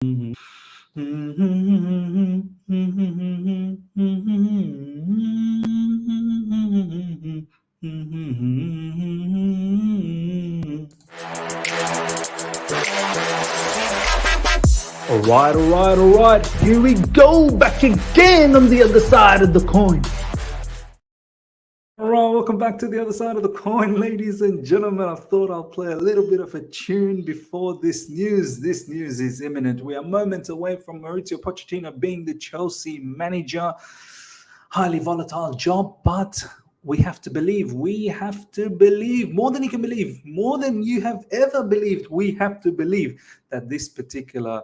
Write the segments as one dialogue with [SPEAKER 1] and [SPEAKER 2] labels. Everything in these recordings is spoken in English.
[SPEAKER 1] Mhm. All right. Here we go, back again on the other side of the coin. All right, welcome back to the other side of the coin, ladies and gentlemen. I thought I'll play a little bit of a tune before this news. This news is imminent. We are moments away from Mauricio Pochettino being the Chelsea manager. Highly volatile job, but we have to believe. We have to believe more than you can believe, more than you have ever believed. We have to believe that this particular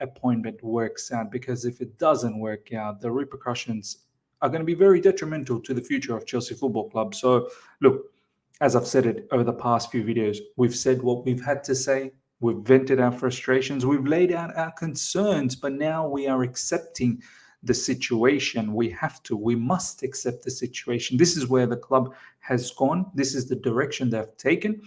[SPEAKER 1] appointment works out, because if it doesn't work out, the repercussions are going to be very detrimental to the future of Chelsea Football Club. So, look, as I've said it over the past few videos, we've said what we've had to say. We've vented our frustrations. We've laid out our concerns, but now we are accepting the situation. We must accept the situation. This is where the club has gone. This is the direction they've taken.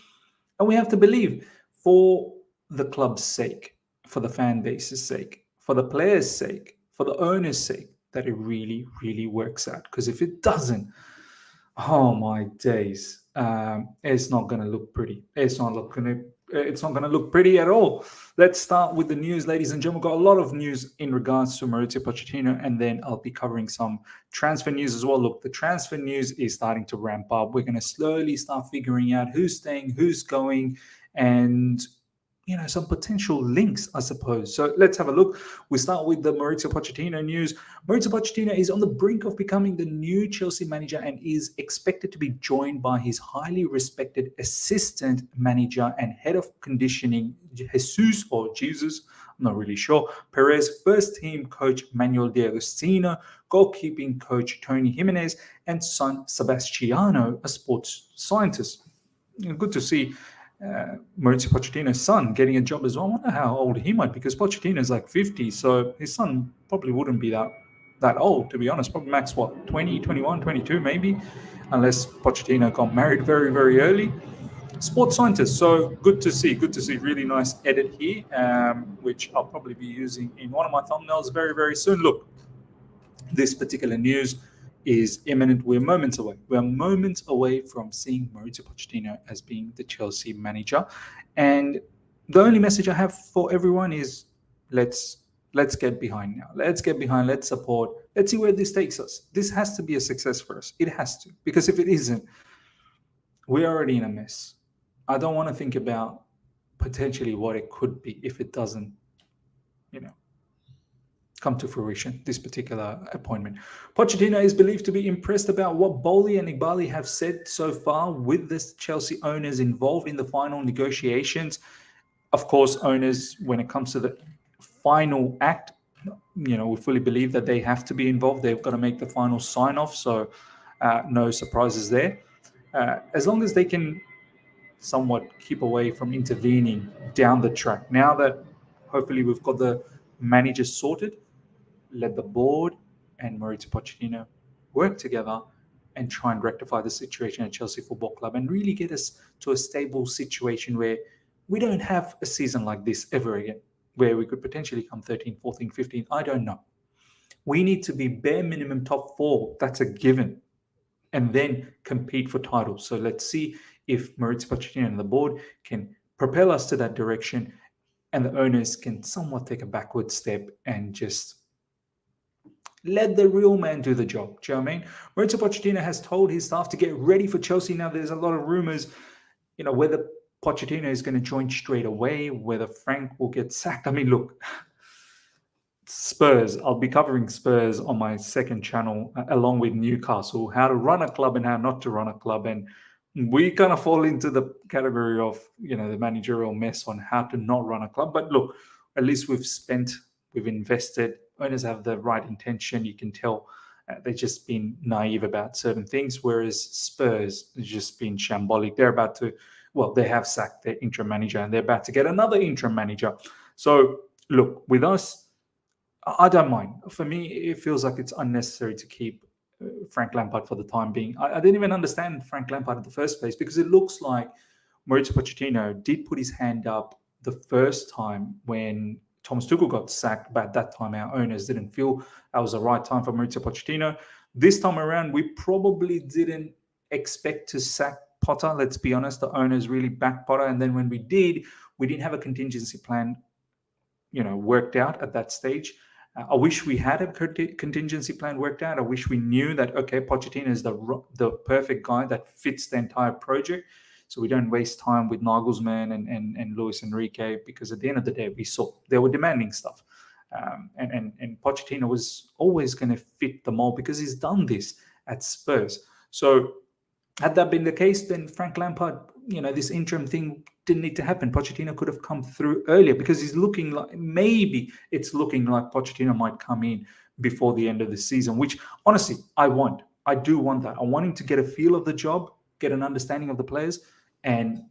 [SPEAKER 1] And we have to believe, for the club's sake, for the fan base's sake, for the players' sake, for the owner's sake, that it really, really works out. Because if it doesn't, oh my days, it's not going to look pretty. It's not going to look pretty at all. Let's start with the news, ladies and gentlemen. We've got a lot of news in regards to Mauricio Pochettino, and then I'll be covering some transfer news as well. Look, the transfer news is starting to ramp up. We're going to slowly start figuring out who's staying, who's going, and some potential links, I suppose. So let's have a look. We start with the Mauricio Pochettino news. Mauricio Pochettino is on the brink of becoming the new Chelsea manager and is expected to be joined by his highly respected assistant manager and head of conditioning, Jesus, I'm not really sure, Perez, first team coach Miguel D'Agostino, goalkeeping coach Toni Jimenez, and son Sebastiano, a sports scientist. Good to see Mauricio Pochettino's son getting a job as well. I wonder how old he might be, because Pochettino is like 50, so his son probably wouldn't be that old, to be honest. Probably max, 20, 21, 22 maybe, unless Pochettino got married very, very early. Sports scientist, so good to see. Really nice edit here, which I'll probably be using in one of my thumbnails very, very soon. Look, this particular news is imminent. We're moments away. We're moments away from seeing Mauricio Pochettino as being the Chelsea manager. And the only message I have for everyone is let's get behind now. Let's get behind. Let's support. Let's see where this takes us. This has to be a success for us. It has to. Because if it isn't, we're already in a mess. I don't want to think about potentially what it could be if it doesn't, come to fruition, this particular appointment. Pochettino is believed to be impressed about what Boehly and Egbhali have said so far, with the Chelsea owners involved in the final negotiations. Of course, owners, when it comes to the final act, we fully believe that they have to be involved. They've got to make the final sign-off, so no surprises there. As long as they can somewhat keep away from intervening down the track. Now that hopefully we've got the managers sorted, let the board and Mauricio Pochettino work together and try and rectify the situation at Chelsea Football Club and really get us to a stable situation where we don't have a season like this ever again, where we could potentially come 13, 14, 15. I don't know. We need to be bare minimum top 4. That's a given. And then compete for titles. So let's see if Mauricio Pochettino and the board can propel us to that direction, and the owners can somewhat take a backward step and just let the real man do the job. Do you know what I mean? Mauricio Pochettino has told his staff to get ready for Chelsea. Now, there's a lot of rumors, whether Pochettino is going to join straight away, whether Frank will get sacked. I mean, look, Spurs, I'll be covering Spurs on my second channel, along with Newcastle, how to run a club and how not to run a club. And we kind of fall into the category of, the managerial mess on how to not run a club. But look, at least we've invested. Owners have the right intention. You can tell they've just been naive about certain things, whereas Spurs has just been shambolic. They're about to, they have sacked their interim manager and they're about to get another interim manager. So look, with us, I don't mind. For me, it feels like it's unnecessary to keep Frank Lampard for the time being. I didn't even understand Frank Lampard in the first place, because it looks like Mauricio Pochettino did put his hand up the first time when Thomas Tuchel got sacked, but at that time our owners didn't feel that was the right time for Mauricio Pochettino. This time around, we probably didn't expect to sack Potter. Let's be honest, the owners really backed Potter, and then when we did, we didn't have a contingency plan, worked out at that stage. I wish we had a contingency plan worked out. I wish we knew that, okay, Pochettino is the perfect guy that fits the entire project. So we don't waste time with Nagelsmann and Luis Enrique, because at the end of the day, we saw they were demanding stuff. And Pochettino was always going to fit the mold because he's done this at Spurs. So had that been the case, then Frank Lampard, this interim thing didn't need to happen. Pochettino could have come through earlier, because it's looking like Pochettino might come in before the end of the season, which honestly, I want. I do want that. I want him to get a feel of the job, get an understanding of the players, and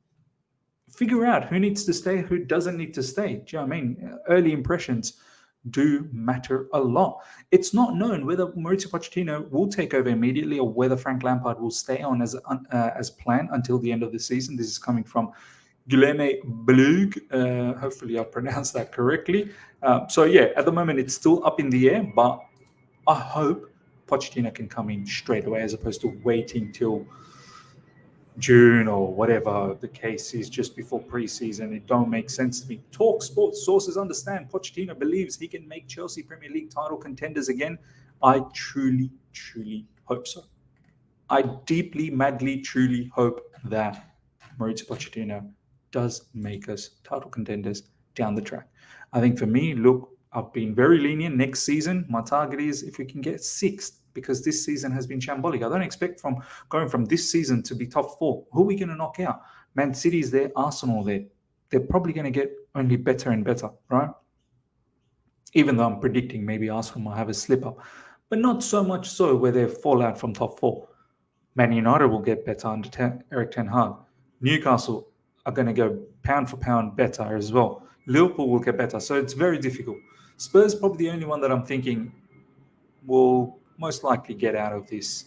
[SPEAKER 1] figure out who needs to stay, who doesn't need to stay. Do you know what I mean? Early impressions do matter a lot. It's not known whether Mauricio Pochettino will take over immediately or whether Frank Lampard will stay on as planned until the end of the season. This is coming from Guilherme Blug. Hopefully I pronounced that correctly. At the moment it's still up in the air, but I hope Pochettino can come in straight away as opposed to waiting till June or whatever the case is just before preseason. It don't make sense to me. Talk Sports sources understand Pochettino believes he can make Chelsea Premier League title contenders again. I truly, truly hope so. I deeply, madly, truly hope that Mauricio Pochettino does make us title contenders down the track. I think for me, look, I've been very lenient. Next season, my target is if we can get sixth, because this season has been shambolic. I don't expect going from this season to be top four. Who are we going to knock out? Man City's there, Arsenal there. They're probably going to get only better and better, right? Even though I'm predicting maybe Arsenal might have a slip up, but not so much so where they fall out from top four. Man United will get better under Erik ten Hag. Newcastle are going to go pound for pound better as well. Liverpool will get better. So it's very difficult. Spurs probably the only one that I'm thinking will most likely get out of this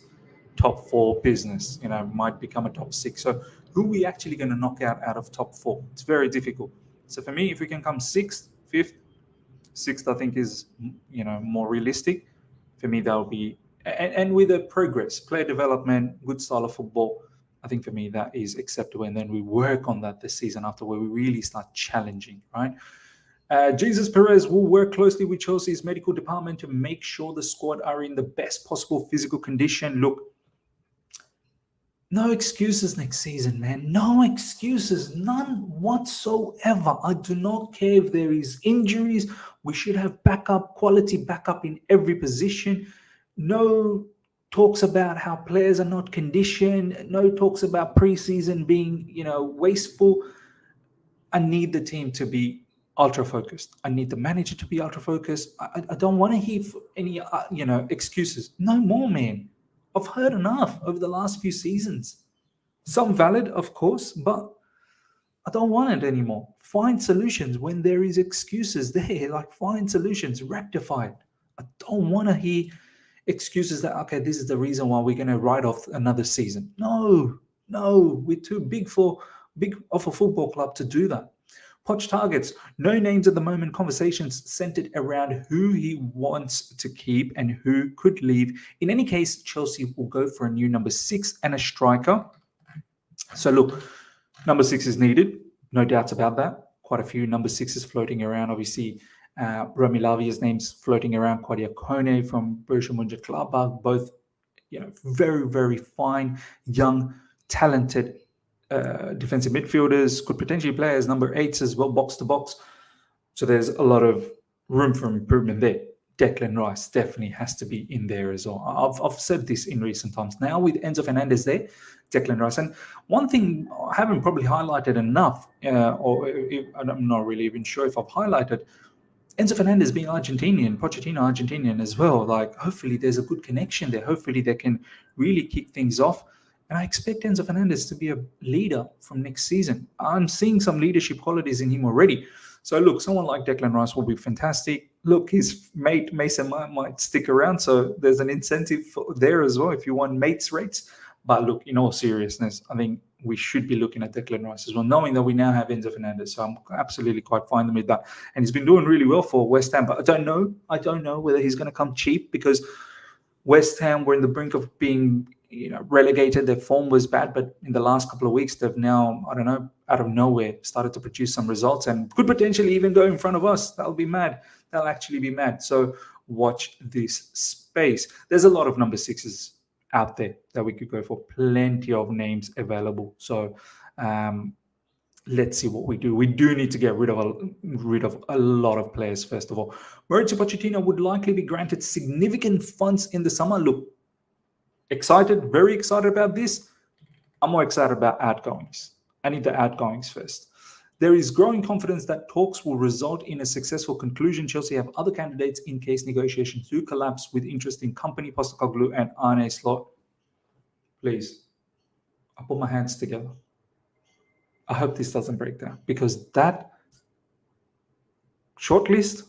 [SPEAKER 1] top four business, might become a top six. So who are we actually going to knock out of top four? It's very difficult. So for me, if we can come sixth, fifth, I think is, more realistic. For me, that'll be, and with a progress, player development, good style of football, I think for me that is acceptable. And then we work on that this season after, where we really start challenging, right? Jesus Perez will work closely with Chelsea's medical department to make sure the squad are in the best possible physical condition. Look, no excuses next season, man. No excuses. None whatsoever. I do not care if there is injuries. We should have quality backup in every position. No talks about how players are not conditioned. No talks about preseason being, wasteful. I need the team to be ultra focused. I need the manager to be ultra focused. I don't want to hear any excuses. No more, man. I've heard enough over the last few seasons. Some valid, of course, but I don't want it anymore. Find solutions when there is excuses there. Like, find solutions, rectify it. I don't want to hear excuses that, okay, this is the reason why we're going to write off another season. No, we're too big of a football club to do that. Poch targets, no names at the moment. Conversations centered around who he wants to keep and who could leave. In any case, Chelsea will go for a new number 6 and a striker. So look, number 6 is needed. No doubts about that. Quite a few number 6s floating around. Obviously, Romy Lavia's name's floating around. Claudio Kone from Borussia Mönchengladbach. Both, very, very fine, young, talented defensive midfielders, could potentially play as number 8s as well, box to box. So there's a lot of room for improvement there. Declan Rice definitely has to be in there as well. I've said this in recent times. Now with Enzo Fernandez there, Declan Rice. And one thing I haven't probably highlighted enough, I'm not really even sure if I've highlighted, Enzo Fernandez being Argentinian, Pochettino Argentinian as well. Like, hopefully there's a good connection there. Hopefully they can really kick things off. And I expect Enzo Fernandez to be a leader from next season. I'm seeing some leadership qualities in him already. So look, someone like Declan Rice will be fantastic. Look, his mate Mason might stick around, so there's an incentive there as well if you want mates rates. But look, in all seriousness, I think we should be looking at Declan Rice as well, knowing that we now have Enzo Fernandez. So I'm absolutely quite fine with that. And he's been doing really well for West Ham, but I don't know whether he's going to come cheap, because West Ham were in the brink of being relegated. Their form was bad, but in the last couple of weeks, they've now, I don't know, out of nowhere, started to produce some results and could potentially even go in front of us. That'll be mad. That'll actually be mad. So watch this space. There's a lot of number 6s out there that we could go for. Plenty of names available. So let's see what we do. We do need to get rid of a lot of players, first of all. Mauricio Pochettino would likely be granted significant funds in the summer. Look, excited, very excited about this. I'm more excited about outgoings. I need the outgoings first. There is growing confidence that talks will result in a successful conclusion. Chelsea have other candidates in case negotiations do collapse, with interest in Kompany, Postecoglou and Arne Slot. Please, I put my hands together. I hope this doesn't break down, because that shortlist,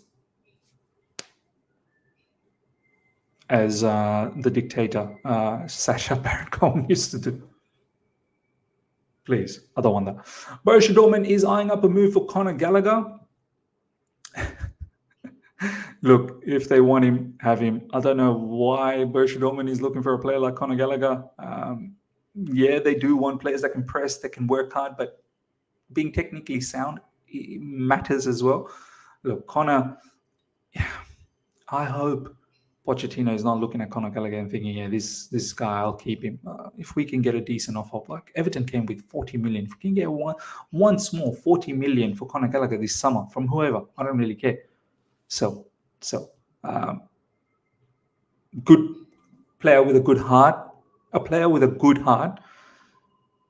[SPEAKER 1] as the dictator Sacha Baron Cohen used to do. Please, I don't want that. Borussia Dortmund is eyeing up a move for Conor Gallagher. Look, if they want him, have him. I don't know why Borussia Dortmund is looking for a player like Conor Gallagher. Yeah, they do want players that can press, that can work hard, but being technically sound matters as well. Look, Conor, I hope Pochettino is not looking at Conor Gallagher and thinking, yeah, this guy, I'll keep him. If we can get a decent offer, like Everton came with 40 million. If we can get one small 40 million for Conor Gallagher this summer from whoever, I don't really care. So good player with a good heart. A player with a good heart.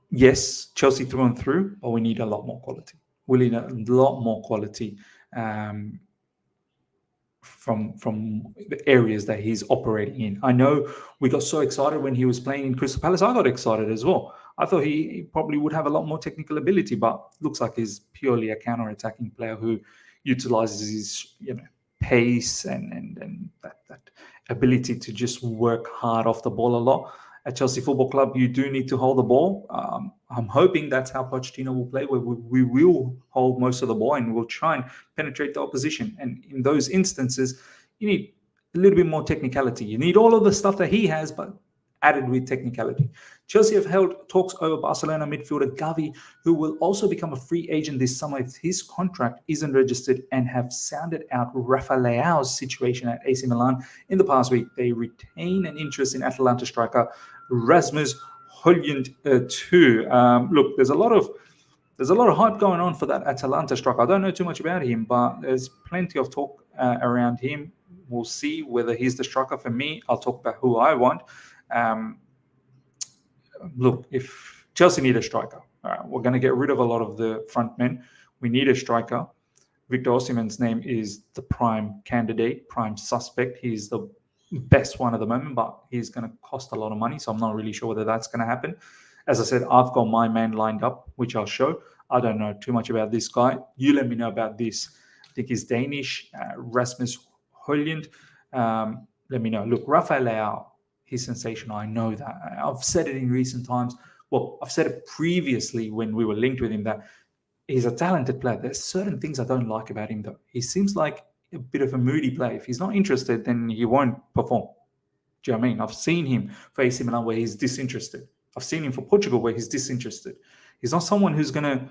[SPEAKER 1] Yes, Chelsea through and through, but we need a lot more quality. We need a lot more quality from the areas that he's operating in. I know we got so excited when he was playing in Crystal Palace. I got excited as well. I thought he probably would have a lot more technical ability, but looks like he's purely a counter-attacking player who utilizes his pace and that ability to just work hard off the ball a lot. At Chelsea Football Club, you do need to hold the ball. I'm hoping that's how Pochettino will play, where we will hold most of the ball and we'll try and penetrate the opposition. And in those instances, you need a little bit more technicality. You need all of the stuff that he has, but added with technicality. Chelsea have held talks over Barcelona midfielder Gavi, who will also become a free agent this summer if his contract isn't registered, and have sounded out Rafa Leao's situation at AC Milan. In the past week, they retain an interest in Atalanta striker Rasmus Højlund too. Look, there's a lot of hype going on for that Atalanta striker. I don't know too much about him, but there's plenty of talk around him. We'll see whether he's the striker. For me, I'll talk about who I want. Look, if Chelsea need a striker, we're going to get rid of a lot of the front men. We need a striker. Victor Osimhen's name is the prime candidate, prime suspect. He's the best one at the moment, but he's going to cost a lot of money, so I'm not really sure whether that's going to happen. As I said, I've got my man lined up, which I'll show. I don't know too much about this guy. You let me know about this. I think he's Danish, Rasmus Højlund. Let me know. Look, Rafael Leao, he's sensational. I know that. I've said it in recent times. Well, I've said it previously when we were linked with him, that he's a talented player. There's certain things I don't like about him, though. He seems like a bit of a moody player. If he's not interested, then he won't perform. Do you know what I mean? I've seen him for AC Milan where he's disinterested. I've seen him for Portugal where he's disinterested. He's not someone who's going to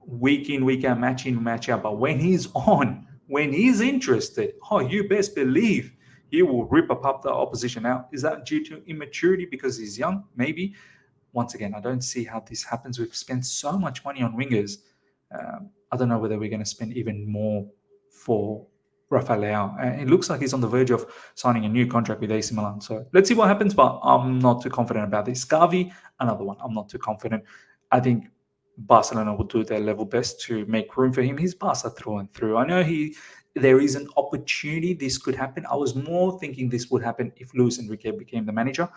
[SPEAKER 1] week in, week out, match in, match out. But when he's on, when he's interested, you best believe he will rip up the opposition out. Is that due to immaturity because he's young? Maybe. Once again, I don't see how this happens. We've spent so much money on wingers. I don't know whether we're going to spend even more for Rafael Leao. It looks like he's on the verge of signing a new contract with AC Milan. So let's see what happens, but I'm not too confident about this. Gavi, another one. I'm not too confident. I think Barcelona will do their level best to make room for him. He's Barca through and through. I know there is an opportunity this could happen. I was more thinking this would happen if Luis Enrique became the manager.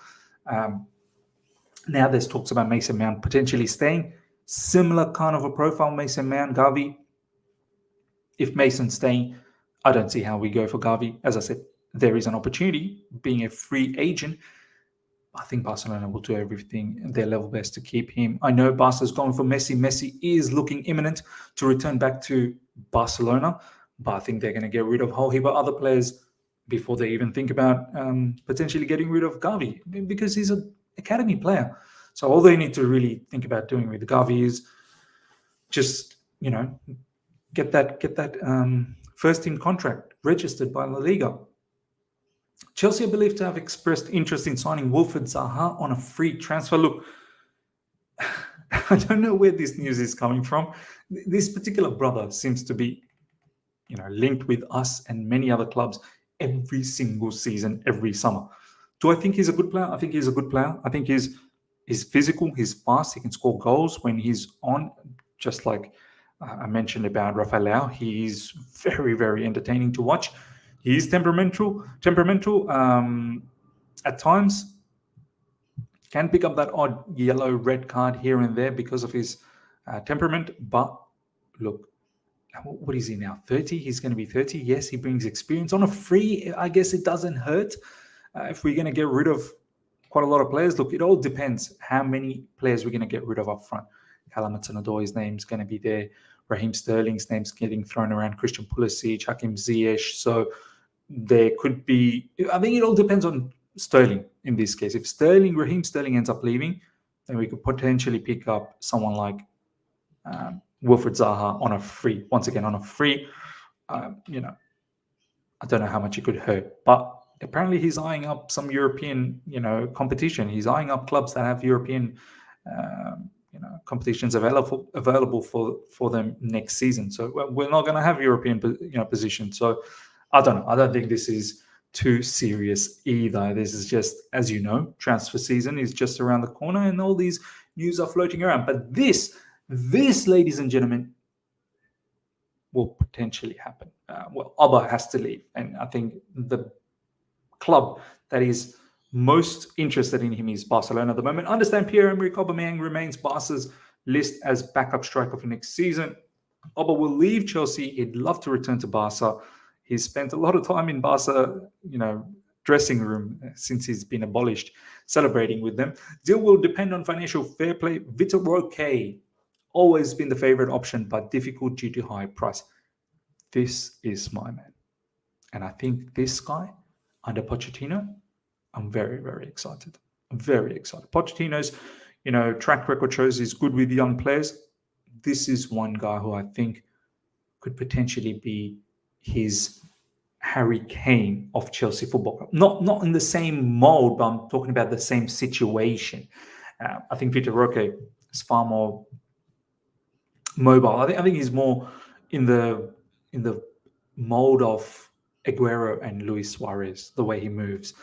[SPEAKER 1] Now there's talks about Mason Mount potentially staying. Similar kind of a profile, Mason Mount, Gavi. If Mason's staying, I don't see how we go for Gavi. As I said, there is an opportunity being a free agent. I think Barcelona will do everything their level best to keep him. I know Barca's going for Messi. Messi is looking imminent to return back to Barcelona, but I think they're going to get rid of a whole heap of other players before they even think about potentially getting rid of Gavi, because he's an academy player. So all they need to really think about doing with Gavi is just, get that first team contract registered by La Liga. Chelsea are believed to have expressed interest in signing Wilfried Zaha on a free transfer. Look, I don't know where this news is coming from. This particular brother seems to be, linked with us and many other clubs every single season, every summer. Do I think he's a good player? I think he's a good player. I think he's physical, he's fast, he can score goals when he's on, just like I mentioned about Rafael Leao. He's very, very entertaining to watch. He's temperamental at times. Can pick up that odd yellow, red card here and there because of his temperament. But look, what is he now? 30? He's going to be 30. Yes, he brings experience. On a free, I guess it doesn't hurt. If we're going to get rid of quite a lot of players, look, it all depends how many players we're going to get rid of up front. Callum Hudson-Odoi's name's going to be there. Raheem Sterling's name's getting thrown around. Christian Pulisic, Hakim Ziyech. So there could be, I think it all depends on Sterling in this case. If Raheem Sterling ends up leaving, then we could potentially pick up someone like Wilfried Zaha on a free. Once again, on a free, I don't know how much it could hurt. But apparently he's eyeing up some European, competition. He's eyeing up clubs that have European competitions available for them next season. So we're not going to have European position. So I don't know. I don't think this is too serious either. This is just, as you know, transfer season is just around the corner, and all these news are floating around. But this, ladies and gentlemen, will potentially happen. Alba has to leave, and I think the club that is most interested in him is Barcelona at the moment. Understand Pierre-Emerick Aubameyang remains Barca's list as backup striker for next season. Alba will leave Chelsea. He'd love to return to Barca. He's spent a lot of time in Barca, dressing room since he's been abolished, celebrating with them. Deal will depend on financial fair play. Vitor Roque, always been the favorite option, but difficult due to high price. This is my man. And I think this guy, under Pochettino, I'm very, very excited. I'm very excited. Pochettino's, track record shows he's good with young players. This is one guy who I think could potentially be his Harry Kane of Chelsea Football Club. Not in the same mold, but I'm talking about the same situation. I think Vitor Roque is far more mobile. I think he's more in the mold of Aguero and Luis Suarez, the way he moves,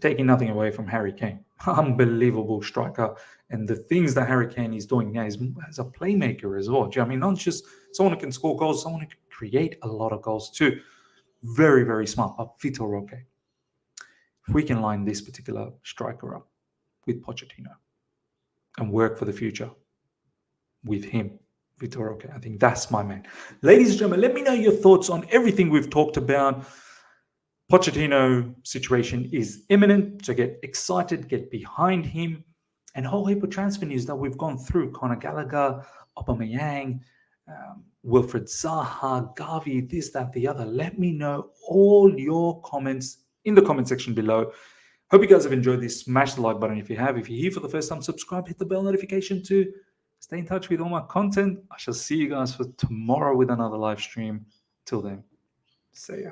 [SPEAKER 1] taking nothing away from Harry Kane. Unbelievable striker. And the things that Harry Kane is doing now is as a playmaker as well. Do you know what I mean? Not just someone who can score goals, someone who can create a lot of goals too. Very, very smart. But Vitor Roque, if we can line this particular striker up with Pochettino and work for the future with him, Vitor Roque, I think that's my man. Ladies and gentlemen, let me know your thoughts on everything we've talked about. Pochettino situation is imminent, so get excited, get behind him. And a whole heap of transfer news that we've gone through. Conor Gallagher, Aubameyang, Wilfried Zaha, Gavi, this, that, the other. Let me know all your comments in the comment section below. Hope you guys have enjoyed this. Smash the like button if you have. If you're here for the first time, subscribe, hit the bell notification to stay in touch with all my content. I shall see you guys for tomorrow with another live stream. Till then, see ya.